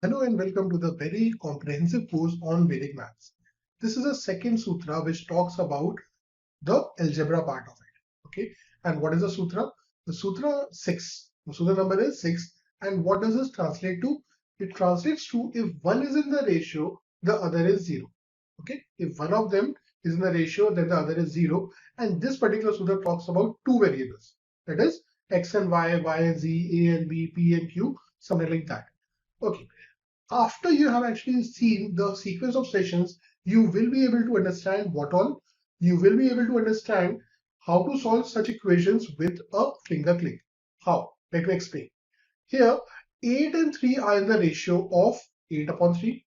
Hello and welcome to the very comprehensive course on Vedic Maths. This is a second sutra which talks about the algebra part of it. Okay, and what is the sutra? The sutra 6. The sutra number is 6. And what does this translate to? It translates to if one is in the ratio, the other is 0. Okay, if one of them is in the ratio, then the other is 0. And this particular sutra talks about two variables, that is x and y and z, a and b, p and q, something like that. Okay, after you have actually seen the sequence of sessions, you will be able to understand what all. You will be able to understand how to solve such equations with a finger click. How? Let me explain. Here, 8 and 3 are in the ratio of 8 upon 3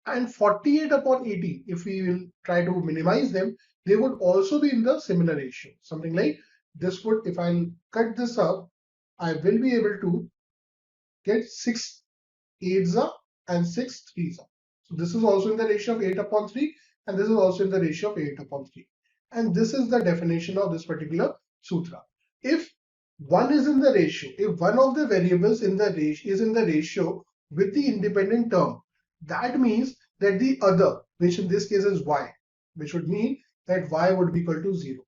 and 48 upon 80. If we will try to minimize them, they would also be in the similar ratio. Something like this would, if I'll cut this up, I will be able to get 6 8s are and 6 3s are. So this is also in the ratio of 8 upon 3 and this is also in the ratio of 8 upon 3. And this is the definition of this particular sutra. If one is in the ratio, if one of the variables in the ratio is in the ratio with the independent term, that means that the other, which in this case is y, which would mean that y would be equal to 0.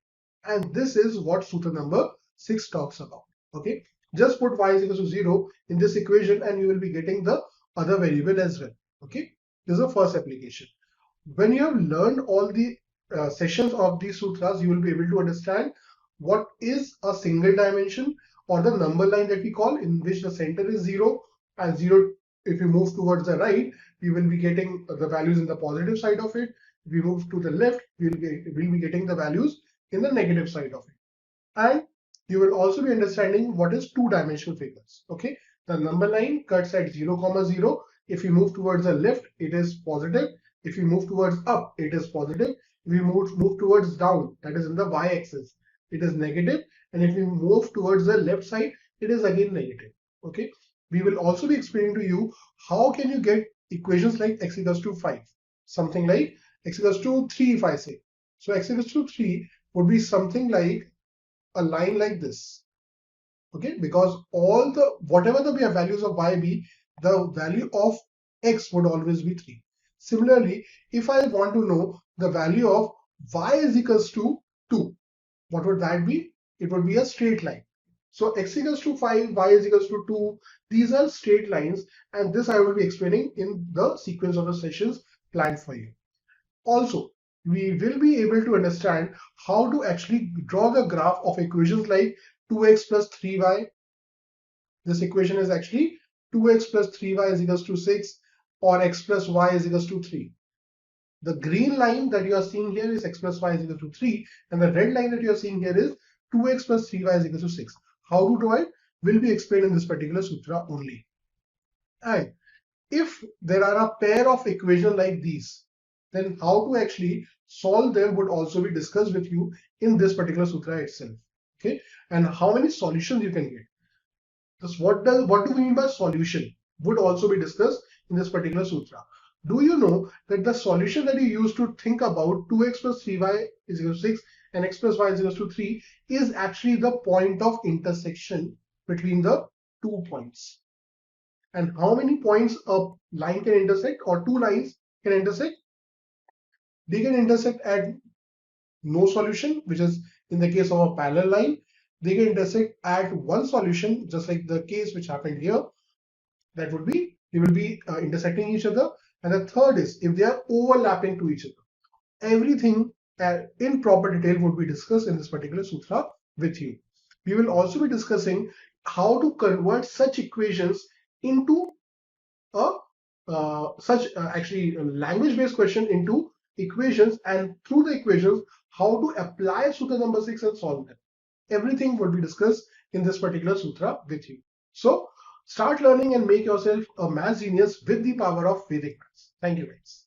And this is what sutra number 6 talks about. Okay, just put y is equal to 0 in this equation and you will be getting the other variable as well. Okay, this is the first application. When you have learned all the sessions of these sutras, you will be able to understand what is a single dimension or the number line that we call, in which the center is 0 and 0. If you move towards the right, we will be getting the values in the positive side of it. If we move to the left, we'll be getting the values in the negative side of it. And you will also be understanding what is two-dimensional figures. Okay, the number line cuts at 0, 0. If you move towards the left, it is positive. If you move towards up, it is positive. If you move towards down, that is in the y-axis, it is negative. And if you move towards the left side, it is again negative. Okay, we will also be explaining to you how can you get equations like x equals to 5, something like x equals to 3 if I say. So x equals to 3 would be something like a line like this. Okay, because all the whatever the values of y be, the value of x would always be 3. Similarly, if I want to know the value of y is equals to 2, what would that be? It would be a straight line. So x equals to 5, y is equals to 2. These are straight lines, and this I will be explaining in the sequence of the sessions planned for you. Also, we will be able to understand how to actually draw the graph of equations like 2x plus 3y. This equation is actually 2x plus 3y is equals to 6, or x plus y is equals to 3. The green line that you are seeing here is x plus y is equal to 3, and the red line that you are seeing here is 2x plus 3y is equal to 6. How to draw it will be explained in this particular sutra only. And if there are a pair of equations like these, then how to actually solve them would also be discussed with you in this particular sutra itself. Okay, and how many solutions you can get. Thus, what do we mean by solution would also be discussed in this particular sutra. Do you know that the solution that you use to think about 2x plus 3y is equal to 6 and x plus y is equal to 3 is actually the point of intersection between the 2 points? And how many points a line can intersect, or two lines can intersect? They can intersect at no solution, which is in the case of a parallel line. They can intersect at one solution, just like the case which happened here. That would be, they will be intersecting each other. And the third is if they are overlapping to each other. Everything in proper detail would be discussed in this particular sutra with you. We will also be discussing how to convert such equations into a actually language-based question into equations, and through the equations how to apply sutra number 6 and solve them. Everything would be discussed in this particular sutra with you. So start learning and make yourself a math genius with the power of Vedic maths. Thank you guys.